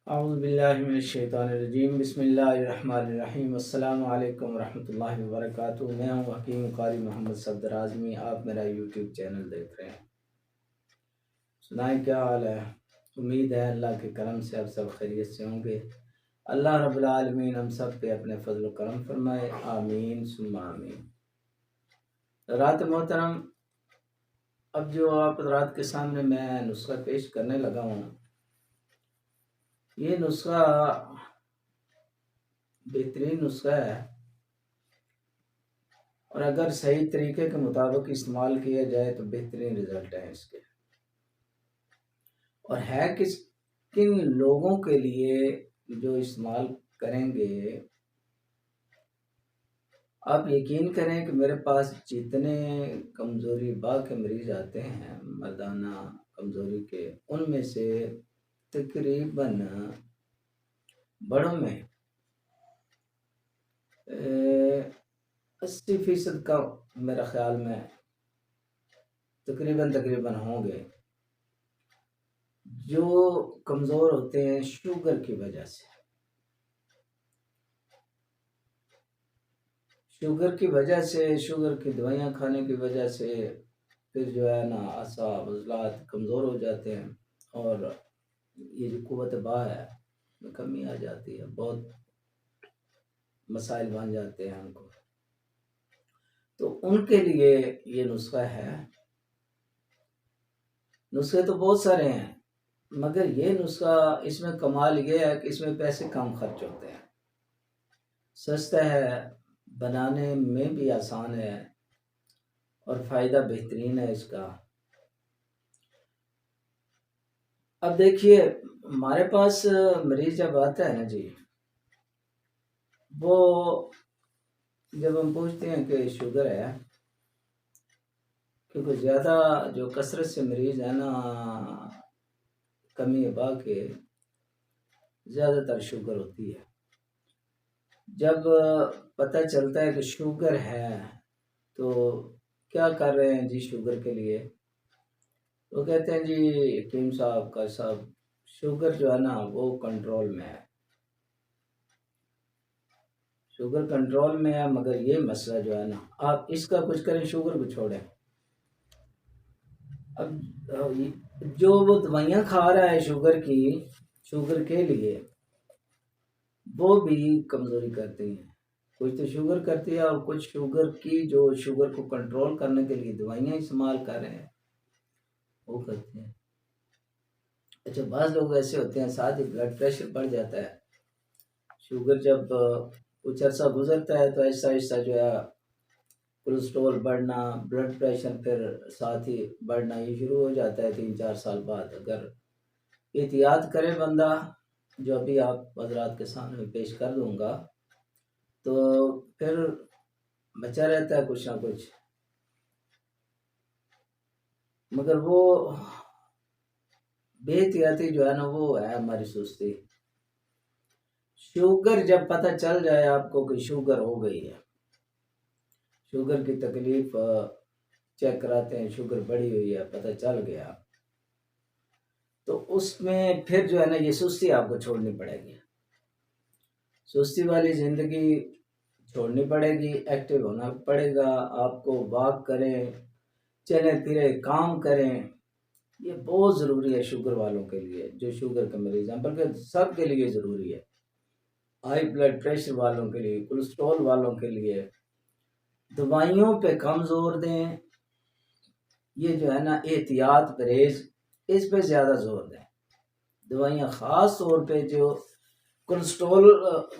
اعوذ باللہ من الشیطان الرجیم، بسم اللہ الرحمن الرحیم، السلام علیکم ورحمۃ اللہ وبرکاتہ۔ میں ہوں حکیم قاری محمد صفدر اعظمی، آپ میرا یوٹیوب چینل دیکھ رہے ہیں۔ سنائیں کیا حال ہے؟ امید ہے اللہ کے کرم سے آپ سب خیریت سے ہوں گے۔ اللہ رب العالمین ہم سب پہ اپنے فضل و کرم فرمائے، آمین ثم آمین۔ رات محترم، اب جو آپ رات کے سامنے میں نسخہ پیش کرنے لگا ہوں، یہ نسخہ بہترین نسخہ ہے، اور اگر صحیح طریقے کے مطابق استعمال کیا جائے تو بہترین رزلٹ ہیں اس کے۔ اور ہے کن لوگوں کے لیے جو استعمال کریں گے؟ آپ یقین کریں کہ میرے پاس جتنے کمزوری با کے مریض آتے ہیں، مردانہ کمزوری کے، ان میں سے تقریباً بڑوں میں 80% کا میرا خیال میں تقریباً ہوں گے جو کمزور ہوتے ہیں شوگر کی وجہ سے۔ شوگر کی دوائیاں کھانے کی وجہ سے پھر جو ہے نا اعصاب عضلات کمزور ہو جاتے ہیں، اور یہ جو قوت با ہے میں کمی آ جاتی ہے، بہت مسائل بن جاتے ہیں ان کو۔ تو ان کے لیے یہ نسخہ ہے۔ نسخے تو بہت سارے ہیں، مگر یہ نسخہ اس میں کمال یہ ہے کہ اس میں پیسے کم خرچ ہوتے ہیں، سستا ہے، بنانے میں بھی آسان ہے، اور فائدہ بہترین ہے اس کا۔ اب دیکھیے، ہمارے پاس مریض جب آتا ہے نا جی، وہ جب ہم پوچھتے ہیں کہ شوگر ہے، کیونکہ زیادہ جو کثرت سے مریض ہیں نا کمی با کے، زیادہ تر شوگر ہوتی ہے۔ جب پتہ چلتا ہے کہ شوگر ہے تو کیا کر رہے ہیں جی شوگر کے لیے؟ وہ کہتے ہیں جی حکیم صاحب شوگر جو ہے نا وہ کنٹرول میں ہے، شوگر کنٹرول میں ہے، مگر یہ مسئلہ جو ہے نا آپ اس کا کچھ کریں، شوگر کو چھوڑیں۔ اب جو وہ دوائیاں کھا رہا ہے شوگر کے لیے، وہ بھی کمزوری کرتی ہیں، کچھ تو شوگر کرتی ہے، اور کچھ شوگر کو کنٹرول کرنے کے لیے دوائیاں استعمال کر رہے ہیں، وہ کرتے ہیں۔ اچھا، بعض لوگ ایسے ہوتے ہیں ساتھ ہی بلڈ پریشر بڑھ جاتا ہے۔ شوگر جب کچھ عرصہ گزرتا ہے تو ایسا جو ہے کولیسٹرول بڑھنا، بلڈ پریشر پھر ساتھ ہی بڑھنا، یہ شروع ہو جاتا ہے 3-4 سال بعد۔ اگر احتیاط کرے بندہ، جو ابھی آپ حضرات کے سامنے پیش کر دوں گا، تو پھر بچا رہتا ہے کچھ نہ کچھ۔ مگر وہ بے احتیاطی جو ہے نا وہ ہے ہماری سستی۔ شوگر جب پتہ چل جائے آپ کو کہ شوگر ہو گئی ہے، شوگر کی تکلیف چیک کراتے ہیں، شوگر بڑھی ہوئی ہے، پتہ چل گیا، تو اس میں پھر جو ہے نا یہ سستی آپ کو چھوڑنی پڑے گی، سستی والی زندگی چھوڑنی پڑے گی، ایکٹیو ہونا پڑے گا آپ کو، واک کریں، چلیں پھریں، کام کریں۔ یہ بہت ضروری ہے شوگر والوں کے لیے، جو شوگر کے مریض ہیں، بلکہ سب کے لیے ضروری ہے، ہائی بلڈ پریشر والوں کے لیے، کولیسٹرول والوں کے لیے۔ دوائیوں پہ کم زور دیں، یہ جو ہے نا احتیاط پرہیز، اس پہ زیادہ زور دیں۔ دوائیاں خاص طور پہ جو کولیسٹرول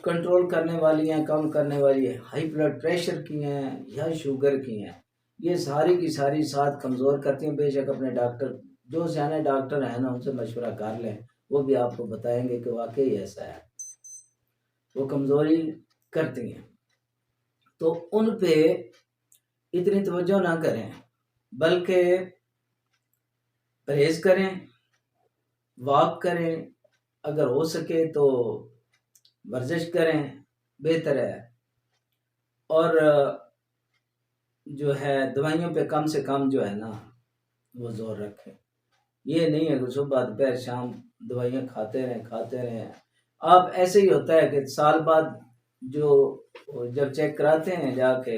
کنٹرول کرنے والی ہیں، کم کرنے والی ہیں، ہائی بلڈ پریشر کی ہیں یا شوگر کی ہیں، یہ ساری کی ساری ساتھ کمزور کرتی ہیں۔ بے شک اپنے ڈاکٹر، جو سیانے ڈاکٹر ہیں نا، ان سے مشورہ کر لیں، وہ بھی آپ کو بتائیں گے کہ واقعی ایسا ہے، وہ کمزوری کرتی ہیں۔ تو ان پہ اتنی توجہ نہ کریں، بلکہ پرہیز کریں، واک کریں، اگر ہو سکے تو ورزش کریں، بہتر ہے، اور جو ہے دوائیوں پہ کم سے کم جو ہے نا وہ زور رکھیں۔ یہ نہیں ہے کہ صبح دوپہر شام دوائیاں کھاتے رہیں. آپ ایسے ہی ہوتا ہے کہ سال بعد جو جب چیک کراتے ہیں جا کے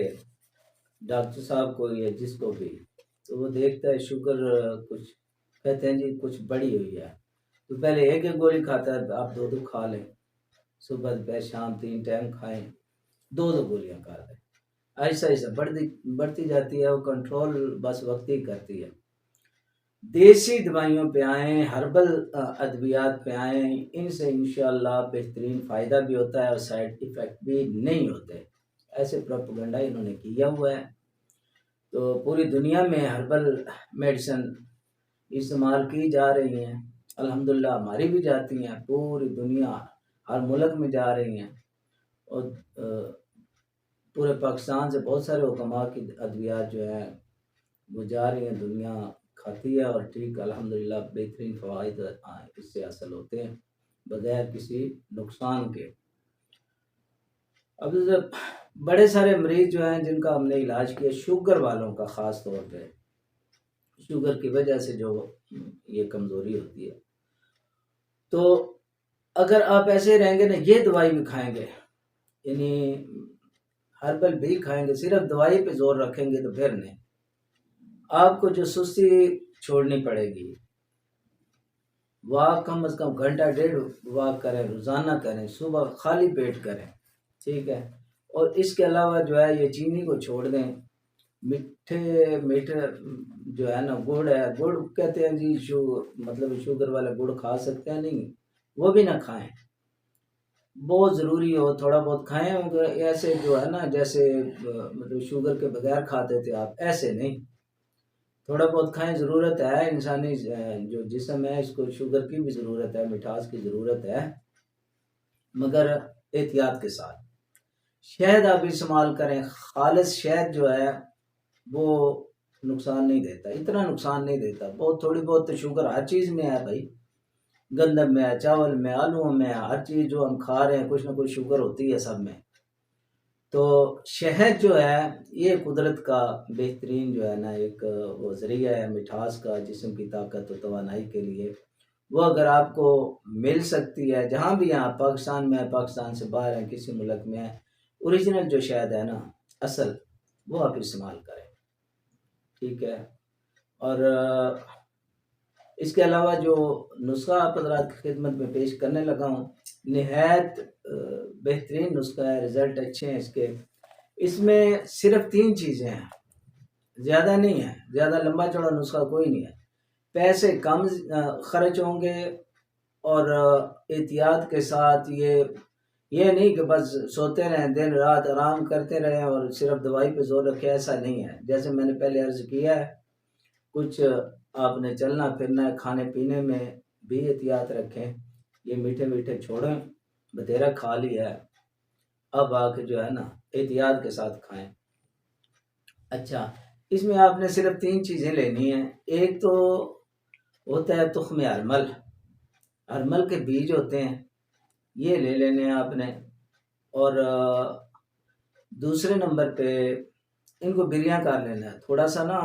ڈاکٹر صاحب کو یا جس کو بھی، تو وہ دیکھتا ہے شوگر کچھ، کہتے ہیں جی کچھ بڑی ہوئی ہے، تو پہلے ایک گولی کھاتا ہے، آپ دو کھا لیں، صبح دوپہر شام 3 ٹائم کھائیں، 2 گولیاں کھا دیں. ایسا ایسا بڑھتی جاتی ہے، وہ کنٹرول بس وقت ہی کرتی ہے. دیسی دوائیوں پہ آئیں، ہربل ادویات پہ آئیں، ان سے انشاءاللہ بہترین فائدہ بھی ہوتا ہے اور سائیڈ ایفیکٹ بھی نہیں ہوتے. ایسے پروپیگنڈا انہوں نے کیا ہوا ہے. تو پوری دنیا میں ہربل میڈیسن استعمال کی جا رہی ہیں، الحمدللہ ہماری بھی جاتی ہیں، پوری دنیا ہر ملک میں جا رہی ہیں. اور پورے پاکستان سے بہت سارے حکماء کی ادویات جو ہیں وہ جا رہی ہیں، دنیا کھاتی ہے اور ٹھیک الحمدللہ بہترین فوائد اس سے حاصل ہوتے ہیں بغیر کسی نقصان کے. اب بڑے سارے مریض جو ہیں جن کا ہم نے علاج کیا، شوگر والوں کا خاص طور پہ، شوگر کی وجہ سے جو یہ کمزوری ہوتی ہے، تو اگر آپ ایسے رہیں گے نا، یہ دوائی بھی کھائیں گے، یعنی ہربل بھی کھائیں گے، صرف دوائی پہ زور رکھیں گے، تو پھر نہیں. آپ کو جو سستی چھوڑنی پڑے گی، واک کم از کم گھنٹہ ڈیڑھ واک کریں، روزانہ کریں، صبح خالی پیٹ کریں، ٹھیک ہے. اور اس کے علاوہ جو ہے یہ چینی کو چھوڑ دیں. میٹھے جو ہے نا، گڑ ہے، گڑ کہتے ہیں جی مطلب شوگر والے گڑ کھا سکتے ہیں، نہیں وہ بھی نہ کھائیں. بہت ضروری ہو تھوڑا بہت کھائیں، ایسے جو ہے نا جیسے مطلب شوگر کے بغیر کھاتے تھے آپ، ایسے نہیں، تھوڑا بہت کھائیں. ضرورت ہے، انسانی جو جسم ہے اس کو شوگر کی بھی ضرورت ہے، مٹھاس کی ضرورت ہے، مگر احتیاط کے ساتھ. شہد آپ استعمال کریں، خالص شہد جو ہے وہ نقصان نہیں دیتا، اتنا نقصان نہیں دیتا. بہت تھوڑی بہت تو شوگر ہر چیز میں ہے بھائی، گندم میں ہے، چاول میں، آلو میں، ہر چیز جو ہم کھا رہے ہیں کچھ نہ کچھ شوگر ہوتی ہے سب میں. تو شہد جو ہے یہ قدرت کا بہترین جو ہے نا ایک وہ ذریعہ ہے مٹھاس کا، جسم کی طاقت و توانائی کے لیے. وہ اگر آپ کو مل سکتی ہے جہاں بھی ہیں، پاکستان میں ہے، پاکستان سے باہر ہیں، کسی ملک میں ہے، اوریجنل جو شہد ہے نا، اصل، وہ آپ استعمال کریں، ٹھیک ہے. اور اس کے علاوہ جو نسخہ آپ حضرات کی خدمت میں پیش کرنے لگا ہوں، نہایت بہترین نسخہ ہے، رزلٹ اچھے ہیں اس کے. اس میں صرف 3 چیزیں ہیں، زیادہ نہیں ہے، زیادہ لمبا چوڑا نسخہ کوئی نہیں ہے. پیسے کم خرچ ہوں گے اور احتیاط کے ساتھ. یہ نہیں کہ بس سوتے رہیں دن رات آرام کرتے رہیں اور صرف دوائی پہ زور رکھے، ایسا نہیں ہے. جیسے میں نے پہلے عرض کیا ہے، کچھ آپ نے چلنا پھرنا ہے، کھانے پینے میں بھی احتیاط رکھیں. یہ میٹھے میٹھے چھوڑیں، بتیرا کھا لیا ہے، اب آ کے جو ہے نا احتیاط کے ساتھ کھائیں. اچھا، اس میں آپ نے صرف 3 چیزیں لینی ہیں. ایک تو ہوتا ہے تخم ارمل، ارمل کے بیج ہوتے ہیں، یہ لے لینے ہیں آپ نے. اور دوسرے نمبر پہ ان کو بریاں کر لینا ہے، تھوڑا سا نا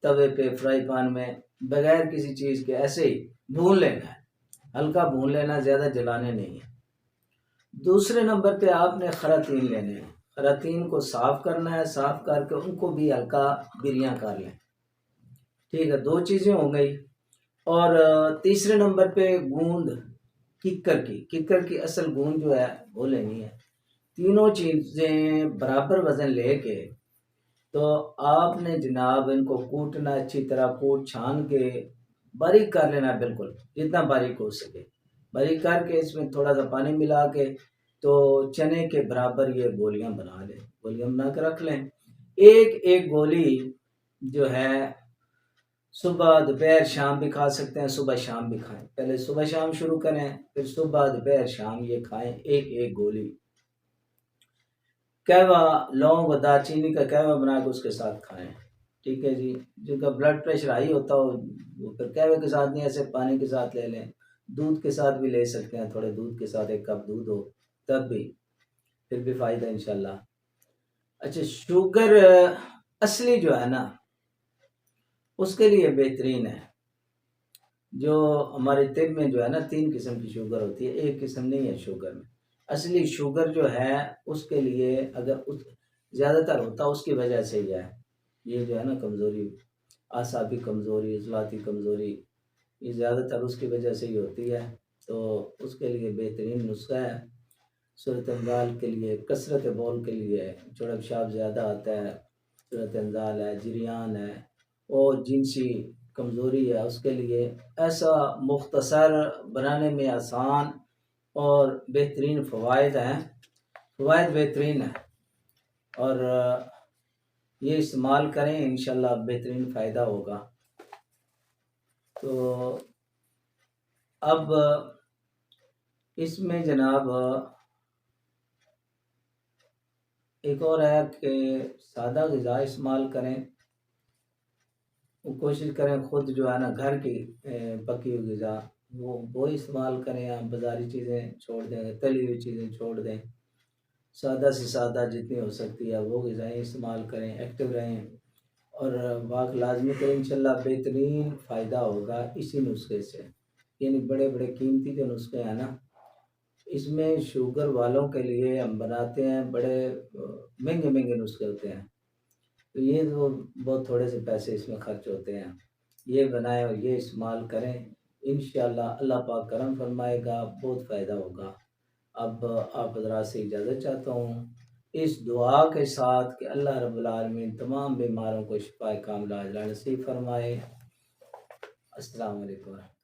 توے پہ فرائی پان میں بغیر کسی چیز کے ایسے ہی بھون لینا ہے، ہلکا بھون لینا، زیادہ جلانے نہیں ہے. دوسرے نمبر پہ آپ نے خراطین لینے ہیں، خراطین کو صاف کرنا ہے، صاف کر کے ان کو بھی ہلکا بریاں کر لیں، ٹھیک ہے. 2 چیزیں ہو گئی. اور تیسرے نمبر پہ گوند ککر کی اصل گوند جو ہے وہ لینی ہے. تینوں چیزیں برابر وزن لے کے تو آپ نے جناب ان کو کوٹنا، اچھی طرح کوٹ چھان کے باریک کر لینا، بالکل جتنا باریک ہو سکے باریک کر کے اس میں تھوڑا سا پانی ملا کے تو چنے کے برابر یہ گولیاں بنا لیں، گولیاں بنا کے رکھ لیں. ایک گولی جو ہے صبح دوپہر شام بھی کھا سکتے ہیں، صبح شام بھی کھائیں. پہلے صبح شام شروع کریں، پھر صبح دوپہر شام یہ کھائیں ایک گولی. قہوہ، لونگ اور دال چینی کا قہوہ بنا کے اس کے ساتھ کھائیں، ٹھیک ہے جی. جن کا بلڈ پریشر ہائی ہوتا ہو وہ پھر قہوے کے ساتھ نہیں، ایسے پانی کے ساتھ لے لیں. دودھ کے ساتھ بھی لے سکتے ہیں، تھوڑے دودھ کے ساتھ 1 کپ دودھ ہو تب بھی، پھر بھی فائدہ انشاءاللہ. اچھا، شوگر اصلی جو ہے نا اس کے لیے بہترین ہے جو ہمارے طب میں جو ہے نا 3 قسم کی شوگر ہوتی ہے، ایک قسم نہیں ہے شوگر میں۔ اصلی شوگر جو ہے اس کے لیے اگر زیادہ تر ہوتا اس کی وجہ سے ہی ہے، یہ جو ہے نا کمزوری، اعصابی کمزوری، عضلاتی کمزوری، یہ زیادہ تر اس کی وجہ سے ہی ہوتی ہے۔ تو اس کے لیے بہترین نسخہ ہے، صورت انزال کے لیے، کثرت بول کے لیے، جوڑ پیشاب زیادہ آتا ہے، صورت انزال ہے، جریان ہے، اور جنسی کمزوری ہے، اس کے لیے ایسا مختصر، بنانے میں آسان اور بہترین فوائد ہیں، فوائد بہترین ہیں، اور یہ استعمال کریں انشاءاللہ بہترین فائدہ ہوگا۔ تو اب اس میں جناب ایک اور ہے کہ سادہ غذا استعمال کریں، کوشش کریں خود جو ہے نا گھر کی پکی ہوئی غذا وہ استعمال کریں، آپ بازاری چیزیں چھوڑ دیں، تلی ہوئی چیزیں چھوڑ دیں، سادہ سے سادہ جتنی ہو سکتی ہے وہ غذائیں استعمال کریں، ایکٹیو رہیں اور واک لازمی کریں، انشاءاللہ بہترین فائدہ ہوگا اسی نسخے سے۔ یعنی بڑے بڑے قیمتی جو نسخے ہیں نا، اس میں شوگر والوں کے لیے ہم بناتے ہیں، بڑے مہنگے مہنگے نسخے ہوتے ہیں، تو یہ تو بہت تھوڑے سے پیسے اس میں خرچ ہوتے ہیں، یہ بنائیں اور یہ استعمال کریں، انشاءاللہ اللہ پاک کرم فرمائے گا، بہت فائدہ ہوگا۔ اب آپ حضرات سے اجازت چاہتا ہوں اس دعا کے ساتھ کہ اللہ رب العالمین تمام بیماروں کو شفائے کاملہ عاجلہ نصیب فرمائے۔ السلام علیکم۔